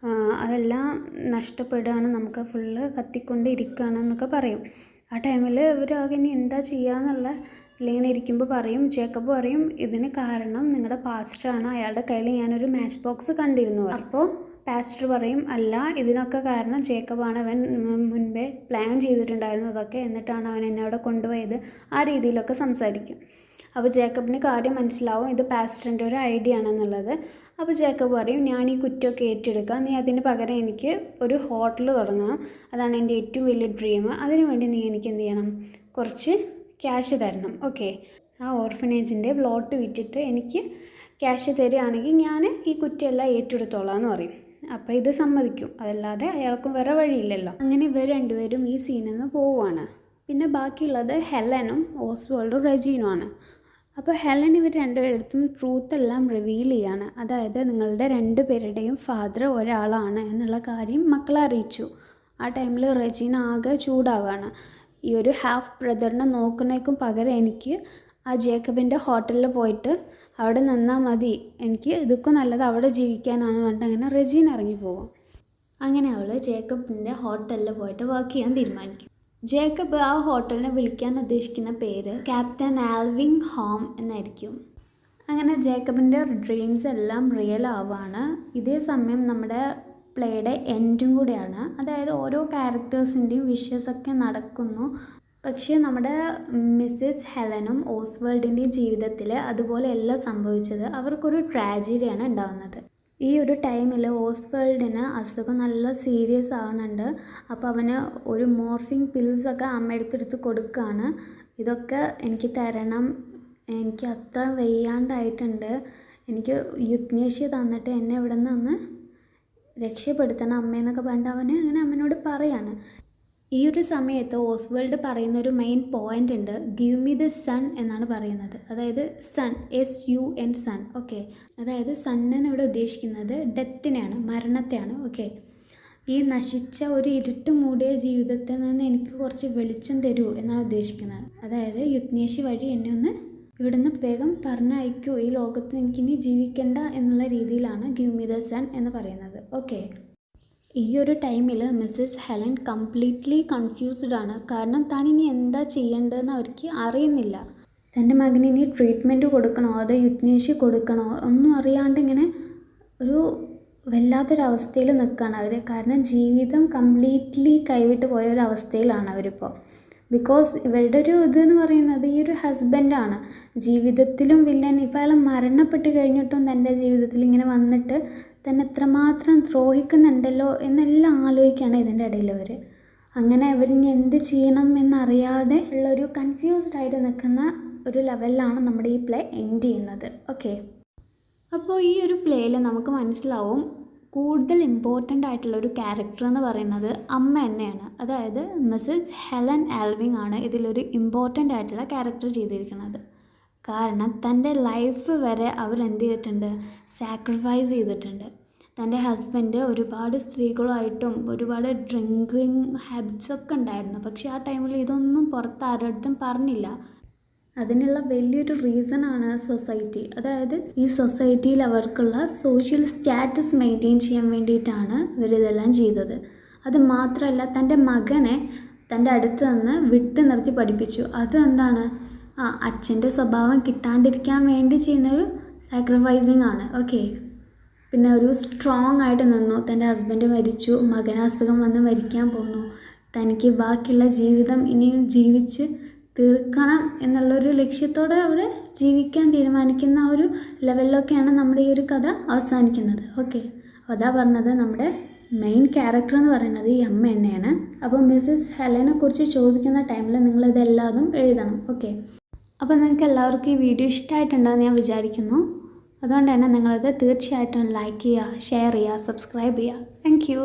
അതെല്ലാം നഷ്ടപ്പെടുകയാണ്, നമുക്ക് ഫുള്ള് കത്തിക്കൊണ്ട് ഇരിക്കുകയാണെന്നൊക്കെ പറയും. ആ ടൈമിൽ ഇവരാകെ ഇനി എന്താ ചെയ്യാന്നുള്ള ഇങ്ങനെ ഇരിക്കുമ്പോൾ പറയും, ജേക്കബ് പറയും, ഇതിന് കാരണം നിങ്ങളുടെ പാസ്റ്ററാണ്, അയാളുടെ കയ്യിൽ ഞാനൊരു മാച്ച് ബോക്സ് കണ്ടിരുന്നു. അപ്പോൾ പാസ്റ്റർ പറയും, അല്ല, ഇതിനൊക്കെ കാരണം ജേക്കബാണ്, അവൻ മുൻപേ പ്ലാൻ ചെയ്തിട്ടുണ്ടായിരുന്നു അതൊക്കെ, എന്നിട്ടാണ് അവൻ എന്നെ അവിടെ കൊണ്ടുപോയത്, ആ രീതിയിലൊക്കെ സംസാരിക്കും. അപ്പോൾ ജേക്കബിന് കാര്യം മനസ്സിലാവും ഇത് പാസ്റ്ററിൻ്റെ ഒരു ഐഡിയ ആണെന്നുള്ളത്. അപ്പോൾ ജേക്കബ് പറയും, ഞാൻ ഈ കുറ്റമൊക്കെ ഏറ്റെടുക്കാം, നീ അതിന് പകരം എനിക്ക് ഒരു ഹോട്ടൽ തുടങ്ങണം, അതാണ് എൻ്റെ ഏറ്റവും വലിയ ഡ്രീം, അതിനു വേണ്ടി നീ എനിക്ക് എന്ത് ചെയ്യണം, കുറച്ച് ക്യാഷ് തരണം. ഓക്കെ, ആ ഓർഫനേജിൻ്റെ പ്ലോട്ട് വിറ്റിട്ട് എനിക്ക് ക്യാഷ് തരികയാണെങ്കിൽ ഞാൻ ഈ കുറ്റമെല്ലാം ഏറ്റെടുത്തോളാം എന്ന് പറയും. അപ്പോൾ ഇത് സമ്മതിക്കും, അതല്ലാതെ അയാൾക്കും വേറെ വഴിയില്ലല്ലോ. അങ്ങനെ ഇവർ രണ്ടുപേരും ഈ സീനിൽ നിന്ന് പോവുകയാണ്. പിന്നെ ബാക്കിയുള്ളത് ഹെലനും ഓസ്വേൾഡും റെജീനുമാണ്. അപ്പോൾ ഹെലൻ ഇവർ രണ്ടുപേർക്കും ട്രൂത്ത് എല്ലാം റിവീൽ ചെയ്യാണ്. അതായത് നിങ്ങളുടെ 2 പേരുടെയും ഫാദർ ഒരാളാണ് എന്നുള്ള കാര്യം മക്കളെ അറിയിച്ചു. ആ ടൈമിൽ റെജീന ആകെ ചൂടാവുകയാണ്. ഈ ഒരു ഹാഫ് ബ്രദറിനെ നോക്കുന്നേക്കും പകരം എനിക്ക് ആ ജേക്കബിൻ്റെ ഹോട്ടലിൽ പോയിട്ട് അവിടെ നിന്നാൽ മതി, എനിക്ക് ഇതൊക്കെ നല്ലത് അവിടെ ജീവിക്കാനാണ് പറഞ്ഞിട്ട് അങ്ങനെ റെജീന ഇറങ്ങി പോകും. അങ്ങനെ അവൾ ജേക്കബിൻ്റെ ഹോട്ടലിൽ പോയിട്ട് വർക്ക് ചെയ്യാൻ തീരുമാനിക്കും. ജേക്കബ് ആ ഹോട്ടലിനെ വിളിക്കാൻ ഉദ്ദേശിക്കുന്ന പേര് ക്യാപ്റ്റൻ ആൽവിങ് ഹോം എന്നായിരിക്കും. അങ്ങനെ ജേക്കബിൻ്റെ ഡ്രീംസ് എല്ലാം റിയൽ ആവുകയാണ്. ഇതേ സമയം നമ്മുടെ പ്ലേയുടെ എൻഡും കൂടെയാണ്. അതായത് ഓരോ ക്യാരക്ടേഴ്സിൻ്റെയും വിഷസൊക്കെ നടക്കുന്നു. പക്ഷേ നമ്മുടെ മിസ്സസ് ഹെലനും ഓസ്വേൾഡിൻ്റെയും ജീവിതത്തിൽ അതുപോലെ എല്ലാം സംഭവിച്ചത് അവർക്കൊരു ട്രാജഡിയാണ് ഉണ്ടാകുന്നത്. ഈ ഒരു ടൈമിൽ ഓസ്വേൾഡിന് അസുഖം നല്ല സീരിയസ് ആവുന്നുണ്ട്. അപ്പോൾ അവന് ഒരു മോർഫിംഗ് പിൽസൊക്കെ അമ്മ എടുത്തെടുത്ത് കൊടുക്കുകയാണ്. ഇതൊക്കെ എനിക്ക് തരണം, എനിക്ക് അത്ര വയ്യാണ്ടായിട്ടുണ്ട്, എനിക്ക് യുത്നേഷ്യ തന്നിട്ട് എന്നെ ഇവിടെ നിന്ന് രക്ഷപ്പെടുത്തണം അമ്മയെന്നൊക്കെ പറഞ്ഞിട്ട് അവന് അങ്ങനെ അമ്മനോട് പറയാണ്. ഈ ഒരു സമയത്ത് ഓസ്വേൾഡ് പറയുന്ന ഒരു മെയിൻ പോയിൻ്റ് ഉണ്ട്, ഗിവ് മീ ദ സൺ എന്നാണ് പറയുന്നത്. അതായത് സൺ, SUN സൺ. ഓക്കെ, അതായത് സൺ എന്നിവിടെ ഉദ്ദേശിക്കുന്നത് ഡെത്തിനെയാണ്, മരണത്തെയാണ്. ഓക്കെ, ഈ നശിച്ച ഒരു ഇരുട്ട് മൂടിയ ജീവിതത്തിൽ നിന്ന് എനിക്ക് കുറച്ച് വെളിച്ചം തരൂ എന്നാണ് ഉദ്ദേശിക്കുന്നത്. അതായത് യുത്നേഷ്യ വഴി എന്നെ ഒന്ന് ഇവിടുന്ന് വേഗം പറഞ്ഞയക്കൂ, ഈ ലോകത്ത് എനിക്കിനി ജീവിക്കണ്ട എന്നുള്ള രീതിയിലാണ് ഗിവ് മി ദ സൺ എന്ന് പറയുന്നത്. ഓക്കെ, ഈ ഒരു ടൈമിൽ മിസ്സസ് ഹെലൻ കംപ്ലീറ്റ്ലി കൺഫ്യൂസ്ഡ് ആണ്. കാരണം താൻ ഇനി എന്താ ചെയ്യേണ്ടതെന്ന് അവർക്ക് അറിയുന്നില്ല. തൻ്റെ മകന് ഇനി ട്രീറ്റ്മെൻറ്റ് കൊടുക്കണോ അതോ യുത്നേഷ്യ കൊടുക്കണോ ഒന്നും അറിയാണ്ട് ഇങ്ങനെ ഒരു വല്ലാത്തൊരവസ്ഥയിൽ നിൽക്കുകയാണ് അവർ. കാരണം ജീവിതം കംപ്ലീറ്റ്ലി കൈവിട്ട് പോയ ഒരു അവസ്ഥയിലാണ് അവരിപ്പോൾ. ബിക്കോസ് ഇവരുടെ ഒരു ഇതെന്ന് പറയുന്നത് ഈ ഒരു ഹസ്ബൻഡാണ് ജീവിതത്തിലും വില്ലൻ. ഇപ്പോൾ അയാൾ മരണപ്പെട്ട് കഴിഞ്ഞിട്ടും തൻ്റെ ജീവിതത്തിൽ ഇങ്ങനെ വന്നിട്ട് തന്നെ എത്രമാത്രം ദ്രോഹിക്കുന്നുണ്ടല്ലോ എന്നെല്ലാം ആലോചിക്കുകയാണ് ഇതിൻ്റെ ഇടയിൽ അവർ. അങ്ങനെ അവരിനി എന്ത് ചെയ്യണം എന്നറിയാതെ ഉള്ളൊരു കൺഫ്യൂസ്ഡ് ആയിട്ട് നിൽക്കുന്ന ഒരു ലെവലിലാണ് നമ്മുടെ ഈ പ്ലേ എൻഡ് ചെയ്യുന്നത്. ഓക്കെ, അപ്പോൾ ഈ ഒരു പ്ലേയിൽ നമുക്ക് മനസ്സിലാവും കൂടുതൽ ഇമ്പോർട്ടൻ്റ് ആയിട്ടുള്ളൊരു ക്യാരക്ടർ എന്ന് പറയുന്നത് അമ്മ തന്നെയാണ്. അതായത് മിസ്സസ് ഹെലൻ ആൽവിങ് ആണ് ഇതിലൊരു ഇമ്പോർട്ടൻ്റ് ആയിട്ടുള്ള ക്യാരക്ടർ ചെയ്തിരിക്കുന്നത്. കാരണം തൻ്റെ ലൈഫ് വരെ അവരെന്ത് ചെയ്തിട്ടുണ്ട്, സാക്രിഫൈസ് ചെയ്തിട്ടുണ്ട്. തൻ്റെ ഹസ്ബൻഡ് ഒരുപാട് സ്ത്രീകളുമായിട്ടും ഒരുപാട് ഡ്രിങ്കിങ് ഹാബിറ്റ്സൊക്കെ ഉണ്ടായിരുന്നു. പക്ഷേ ആ ടൈമിൽ ഇതൊന്നും പുറത്ത് ആരോടും പറഞ്ഞില്ല. അതിനുള്ള വലിയൊരു റീസണാണ് സൊസൈറ്റി. അതായത് ഈ സൊസൈറ്റിയിൽ അവർക്കുള്ള സോഷ്യൽ സ്റ്റാറ്റസ് മെയിൻറ്റെയിൻ ചെയ്യാൻ വേണ്ടിയിട്ടാണ് ഇവരിതെല്ലാം ചെയ്തത്. അത് മാത്രമല്ല തൻ്റെ മകനെ തൻ്റെ അടുത്ത് നിന്ന് വിട്ട് നിർത്തി പഠിപ്പിച്ചു. അത് എന്താണ്, അച്ഛൻ്റെ സ്വഭാവം കിട്ടാണ്ടിരിക്കാൻ വേണ്ടി ചെയ്യുന്നൊരു സാക്രിഫൈസിങ് ആണ്. ഓക്കെ, പിന്നെ ഒരു സ്ട്രോങ് ആയിട്ട് നിന്നു. തൻ്റെ ഹസ്ബൻഡ് മരിച്ചു, മകന് അസുഖം വന്ന് മരിക്കാൻ പോകുന്നു, തനിക്ക് ബാക്കിയുള്ള ജീവിതം ഇനിയും ജീവിച്ച് തീർക്കണം എന്നുള്ളൊരു ലക്ഷ്യത്തോടെ അവർ ജീവിക്കാൻ തീരുമാനിക്കുന്ന ഒരു ലെവലിലൊക്കെയാണ് നമ്മുടെ ഈ ഒരു കഥ അവസാനിക്കുന്നത്. ഓക്കെ, അതാ പറഞ്ഞത് നമ്മുടെ മെയിൻ ക്യാരക്ടർ എന്ന് പറയുന്നത് ഈ അമ്മ തന്നെയാണ്. അപ്പോൾ മിസ്സസ് ഹെലനെ കുറിച്ച് ചോദിക്കുന്ന ടൈമിൽ നിങ്ങളിതെല്ലാതും എഴുതണം. ഓക്കെ, അപ്പോൾ നിങ്ങൾക്ക് എല്ലാവർക്കും ഈ വീഡിയോ ഇഷ്ടമായിട്ടുണ്ടെന്ന് ഞാൻ വിചാരിക്കുന്നു. അതുകൊണ്ട് തന്നെ നിങ്ങളത് തീർച്ചയായിട്ടും ലൈക്ക് ചെയ്യുക, ഷെയർ ചെയ്യുക, സബ്സ്ക്രൈബ് ചെയ്യുക. Thank you.